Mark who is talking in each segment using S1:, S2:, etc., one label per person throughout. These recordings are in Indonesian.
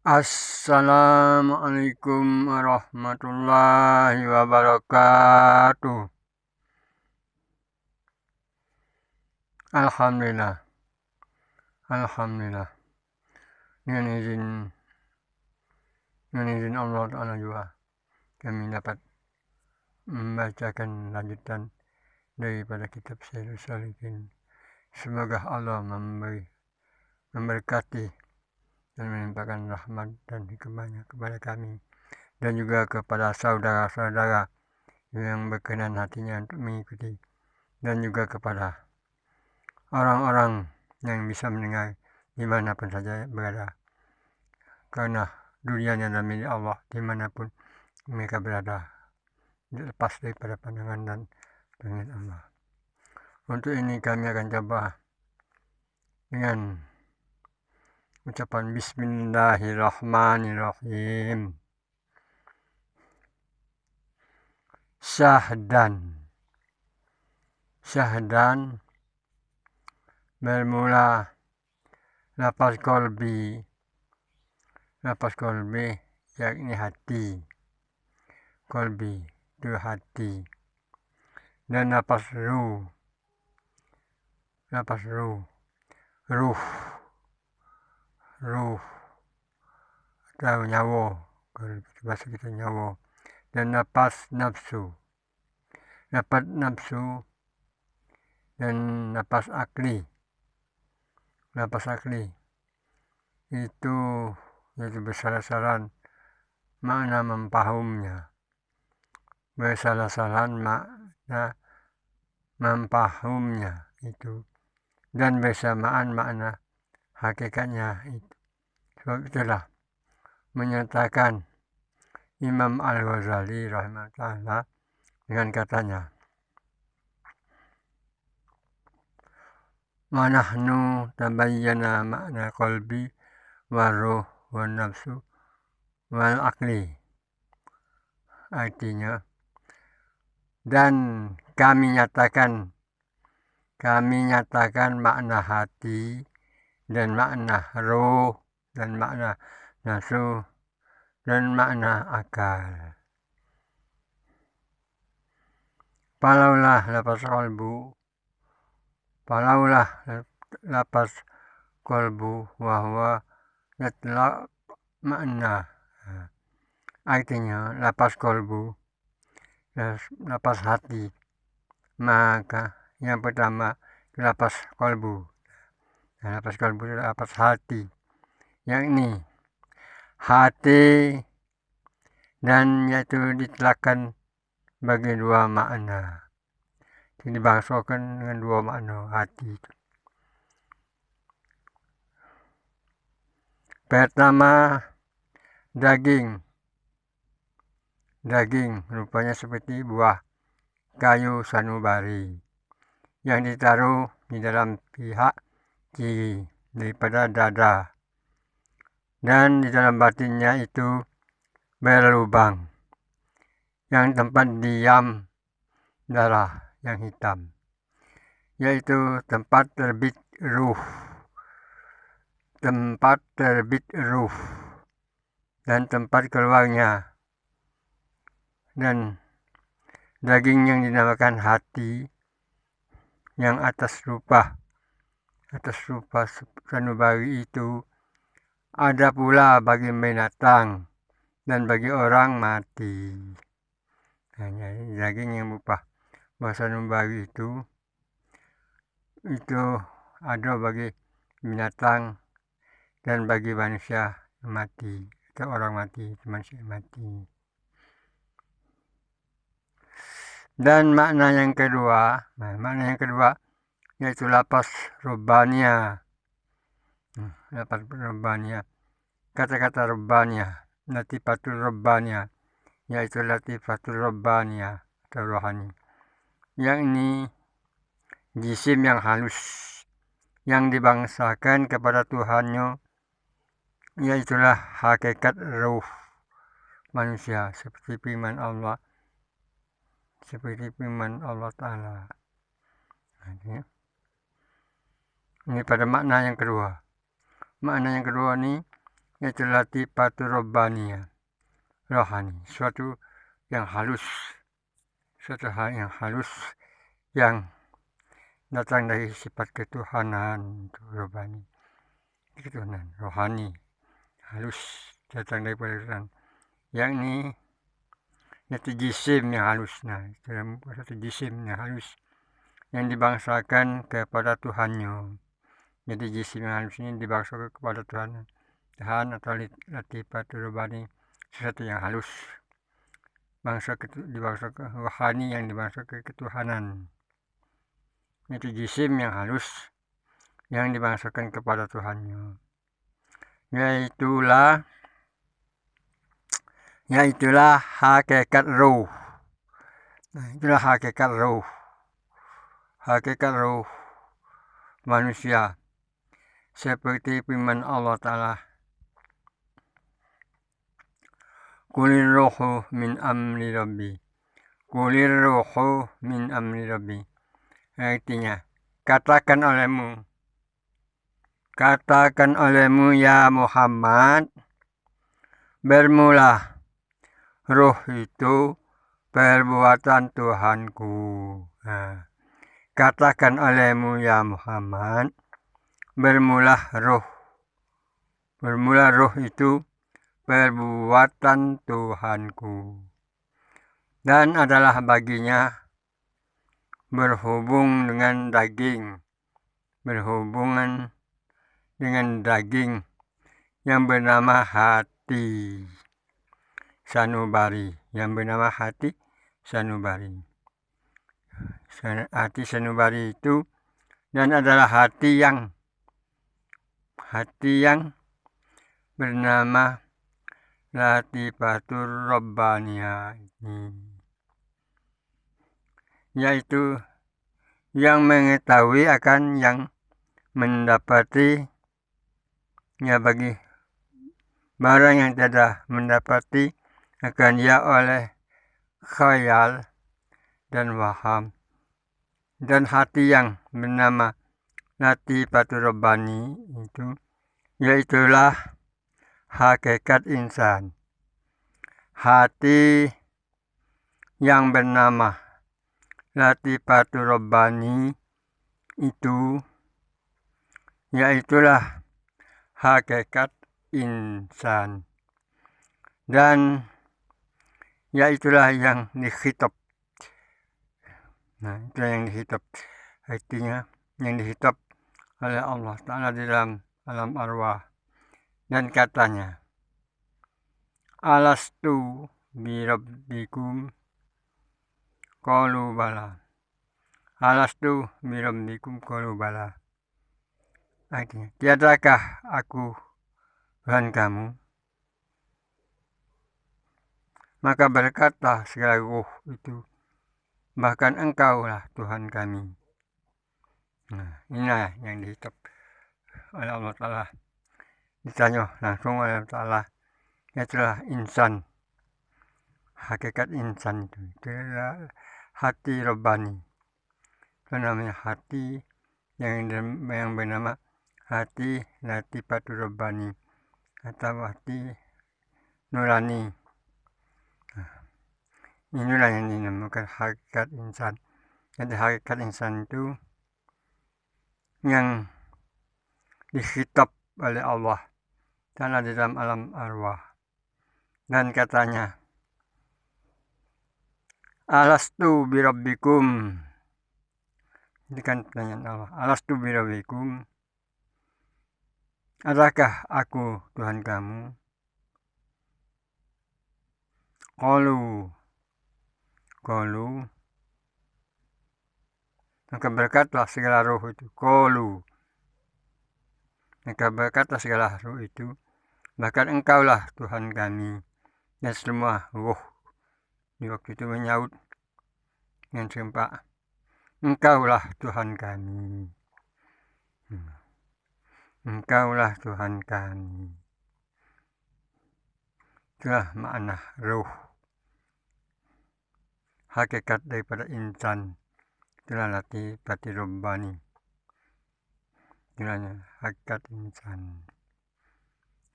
S1: Assalamualaikum warahmatullahi wabarakatuh. Alhamdulillah, alhamdulillah. Dengan izin Allah Ta'ala juga kami dapat membacakan lanjutan daripada kitab Syairus Salikin. Semoga Allah memberkati dan melimpahkan rahmat dan hikmahnya kepada kami dan juga kepada saudara-saudara yang berkenan hatinya untuk mengikuti, dan juga kepada orang-orang yang bisa mendengar dimanapun saja berada, karena dunianya adalah milik Allah dimanapun mereka berada, lepas daripada pandangan dan pengen Allah. Untuk ini kami akan coba dengan ucapan Bismillahirrahmanirrahim. Syahdan bermula lafaz kolbi yakni hati. Kolbi itu hati. Dan lafaz ruh atau nyawa, kalau bahasa kita nyawa. Dan lafaz nafsu dan lafaz akli itu bersalah-salahan makna mempahumnya, itu, dan bersamaan makna hakikatnya itu. Sebab itulah menyatakan Imam Al-Ghazali rahimahullah dengan katanya, wa nahnu tabayyana makna qalbi wa ruh wa nafsu wal akli. Artinya, dan kami nyatakan makna hati dan makna ruh dan makna nafsu dan makna akal. Palaulah lapas kolbu wahwa yatlaq makna. Artinya lapas kolbu, lapas hati, maka yang pertama lapas kolbu. Lapas kolbu itu lapas hati, yakni hati, dan yaitu ditelakkan bagi dua makna. Dibangsakan dengan dua makna hati itu. Pertama, daging rupanya seperti buah kayu sanubari yang ditaruh di dalam pihak kiri daripada dada, dan di dalam batinnya itu berlubang yang tempat diam darah yang hitam, yaitu tempat terbit ruh dan tempat keluarnya. Dan daging yang dinamakan hati yang atas rupa sanubari itu ada pula bagi binatang dan bagi orang mati. Jadi daging yang berupa sanubari itu ada bagi binatang dan bagi manusia mati, atau orang mati, manusia mati. Dan makna yang kedua yaitu lapas rubbaniyah. Kata-kata rubbaniyah, latifatul rubbaniyah, yaitu latifatul rubbaniyah atau rohani, yakni jisim yang halus yang dibangsakan kepada Tuhannya, yaitulah hakikat ruh manusia, seperti firman Allah Ta'ala. Ini pada makna yang kedua. Makna yang kedua ini yaitu latifatu robbaniyah, rohani, suatu yang halus, suatu hal yang halus yang datang dari sifat ketuhanan, robbani, ketuhanan, rohani, halus, datang daripada Tuhan, yakni satu jisim yang halus. Nah, dalam satu jisim yang halus yang dibangsakan kepada Tuhannya. Jadi jisim yang halus ini dibangsakan kepada Tuhan atau latifatul robbani, sesuatu yang halus, dibangsakan rohani yang dibangsakan ketuhanan. Itu jisim yang halus yang dibangsakan kepada Tuhannya. Yaitulah hakikat ruh. Nah, itulah hakikat ruh. Hakikat ruh manusia. Seperti firman Allah Ta'ala, Qulir ruhu min amri rabbi. Qulir ruhu min amri rabbi. Artinya, katakan olehmu ya Muhammad, bermula ruh itu perbuatan Tuhanku. Nah, katakan olehmu ya Muhammad, bermula ruh itu perbuatan Tuhanku, dan adalah baginya berhubungan dengan daging yang bernama hati sanubari, hati sanubari itu, dan adalah hati yang bernama latifatul robbaniyah, yaitu yang mengetahui akan yang mendapati, ya bagi barang yang tidak mendapati akan ya oleh khayal dan waham. Dan hati yang bernama latifatul robbani itu, yaitulah hakikat insan. Hati yang bernama latifatul robbani itu, yaitulah hakikat insan, dan yaitulah yang dikhitab. Nah, itu yang dikhitab, artinya yang dikhitab oleh Allah Ta'ala di dalam alam arwah, dan katanya, alastu birabbikum qalu bala. Alastu birabbikum qalu bala. Artinya, tiadakah aku Tuhan kamu? Maka berkata segala ruh itu, bahkan engkaulah Tuhan kami. Nah, inilah yang dihitap oleh Allah Ta'ala, ditanya langsung oleh Allah Ta'ala, yaitulah insan. Hakikat insan itu adalah hati robbani. Itu namanya hati yang bernama hati latifatul robbani atau hati nurani. Inilah yang dinamakan hakikat insan. Jadi hakikat insan itu yang dikhitab oleh Allah Ta'ala di dalam alam arwah, dan katanya, alastu birabbikum. Ini kan pertanyaan Allah, alastu birabbikum, adakah aku Tuhan kamu? Qalu, maka berkatalah segala ruh itu, maka berkata segala ruh itu, bahkan engkaulah Tuhan kami. Dan semua ruh di waktu itu menyaut dengan serempak, engkaulah Tuhan kami. Engkaulah Tuhan kami. Itulah makna ruh. Hakikat daripada insan. Itulah latifatul robbani. Itulah hakikat insan.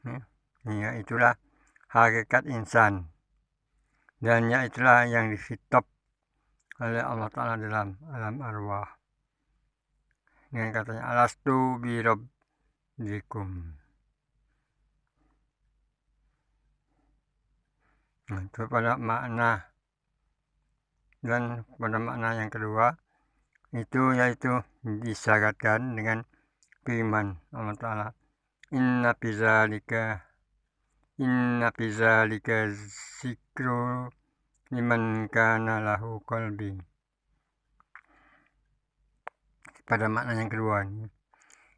S1: Ya. Ya, itulah hakikat insan. Dan ya itulah yang dihitop oleh Allah Ta'ala dalam alam arwah. Dengan katanya alastu birabbikum. Nah, itu pada makna. Dan pada makna yang kedua itu yaitu disyaratkan dengan firman Allah Ta'ala, inna fi zalika zikru liman kana lahu qalbi. Pada makna yang kedua ini,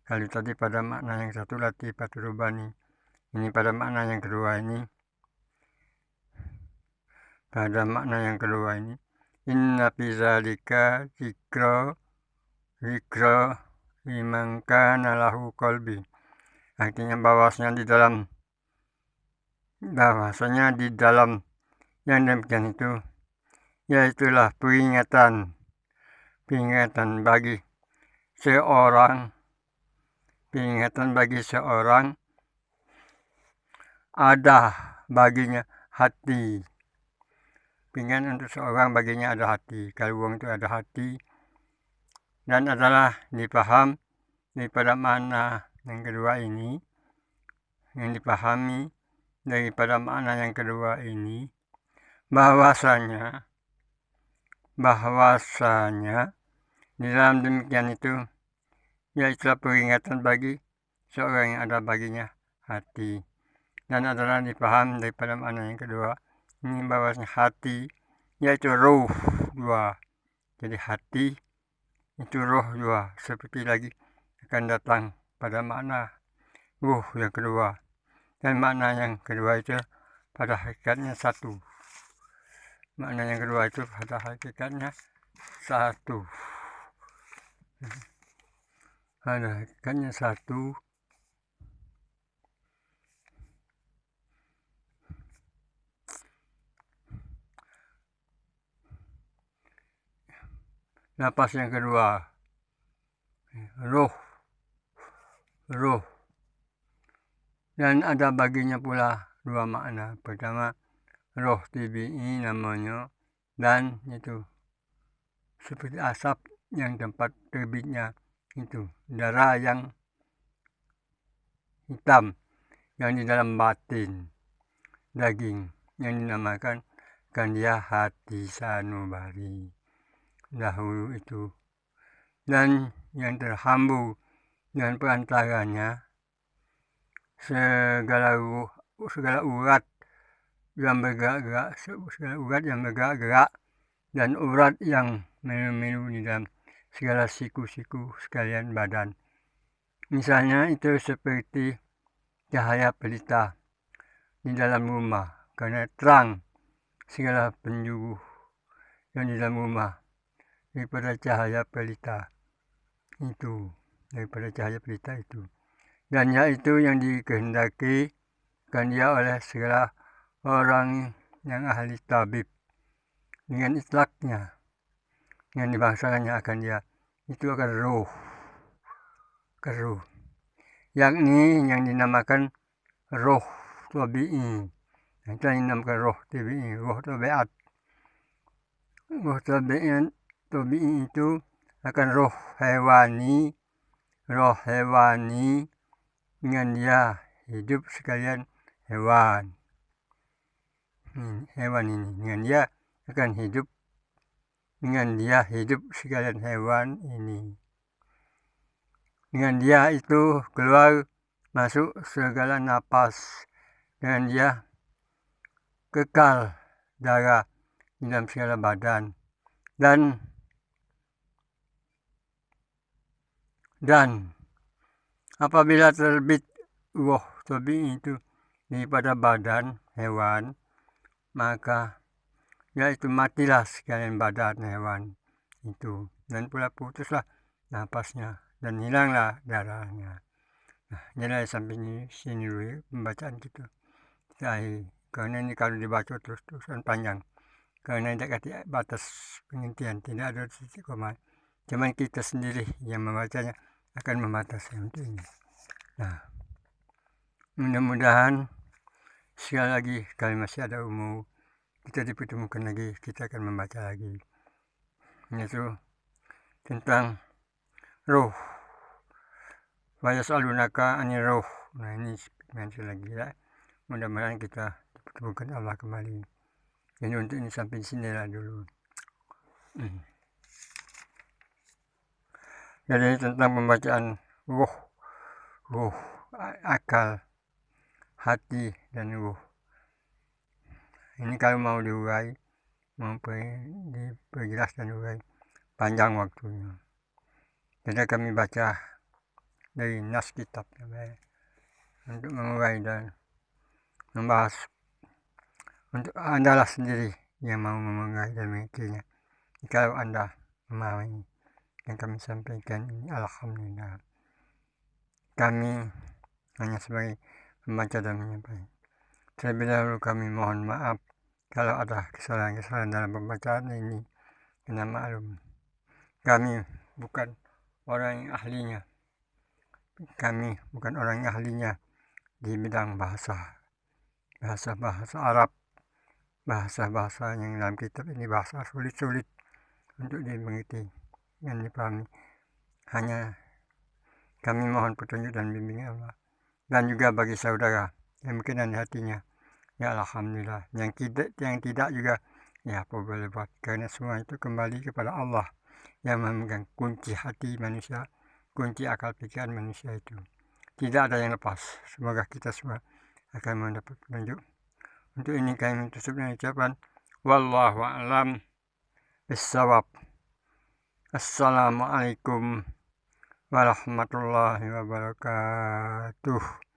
S1: kalau tadi pada makna yang satu latifatul rubani, ini pada makna yang kedua ini, pada makna yang kedua ini, inna fi zalika zikra liman kana lahu qalbi. Artinya bahwasanya di dalam yang demikian itu, yaitulah peringatan bagi seorang ada baginya hati. Peringatan untuk seorang baginya ada hati. Kalau uang itu ada hati, dan adalah dipaham daripada makna yang kedua ini, yang dipahami daripada makna yang kedua ini, bahwasanya di dalam demikian itu yaitu peringatan bagi seorang yang ada baginya hati, dan adalah dipaham daripada makna yang kedua ini bahwasanya hati yaitu ruh dua. Jadi hati itu ruh dua, seperti lagi akan datang pada makna ruh yang kedua, dan makna yang kedua itu pada hakikatnya satu. Makna yang kedua itu pada hakikatnya satu. Pada hakikatnya satu. Lapas yang kedua, ruh. Dan ada baginya pula dua makna. Pertama, roh tibi'i namanya, dan itu seperti asap yang tempat terbitnya itu darah yang hitam yang di dalam batin daging yang dinamakan kan dia hati sanubari dahulu itu, dan yang terhambur dengan perantaranya segala urat yang bergerak dan urat yang melu-melu di dalam segala siku-siku sekalian badan. Misalnya itu seperti cahaya pelita di dalam rumah, karena terang segala penjuru yang di dalam rumah daripada cahaya pelita itu, dan yaitu yang dikehendaki kan dia oleh segala orang yang ahli tabib dengan itlaknya yang dibangsakannya akan dia itu akan ruh, yakni yang dinamakan roh tabi'i. Itu yang dinamakan roh tabi'i, roh tabiat. Roh tabi'i itu akan roh hewani dengan dia hidup sekalian hewan. Hewan ini dengan dia akan hidup sekalian hewan ini. Dengan dia itu keluar masuk segala napas, dengan dia kekal darah di dalam segala badan, dan apabila terbit roh tabi'i itu daripada badan hewan, maka yaitu matilah sekalian badan hewan itu, dan pula putuslah napasnya dan hilanglah darahnya. Nah, jadi sampai sini dulu ya, pembacaan kita akhiri, karena ini kalau dibaca terus-terusan panjang, karena tidak ada batas penghentian, tidak ada titik koma, cuman kita sendiri yang membacanya akan membatasi untuk ini. Nah, mudah-mudahan sekali lagi kami masih ada umur, kita dipertemukan lagi, kita akan membaca lagi, yaitu tentang roh. Wa yas'alunaka 'anir roh. Nah ini nanti lagi ya. Mudah-mudahan kita dipertemukan Allah kembali. Jadi untuk ini sampai sini lah dulu. Jadi tentang pembacaan ruh, akal, hati dan ruh. Ini kalau mau diurai, mau diperjelas dan diurai, panjang waktunya. Jadi kami baca dari nas kitab untuk mengurai dan membahas. Untuk Anda lah sendiri yang mau mengurai dan mengikutinya. Kalau Anda memahami yang kami sampaikan ini, alhamdulillah. Kami hanya sebagai membaca dan menyampaikan. Terlebih dahulu kami mohon maaf kalau ada kesalahan-kesalahan dalam pembacaan ini. Karena maklum, kami bukan orang yang ahlinya. Kami bukan orang yang ahlinya di bidang bahasa Arab, bahasa yang dalam kitab ini bahasa sulit-sulit untuk dimengerti dan dipahami. Hanya kami mohon petunjuk dan bimbingan Allah. Dan juga bagi saudara yang berkenan hatinya, ya alhamdulillah. Yang tidak juga, ya apa boleh buat. Karena semua itu kembali kepada Allah yang memegang kunci hati manusia, kunci akal pikiran manusia itu. Tidak ada yang lepas. Semoga kita semua akan mendapat petunjuk. Untuk ini kami tutup dengan ucapan wallahu a'lam bissawab. Assalamualaikum warahmatullahi wabarakatuh.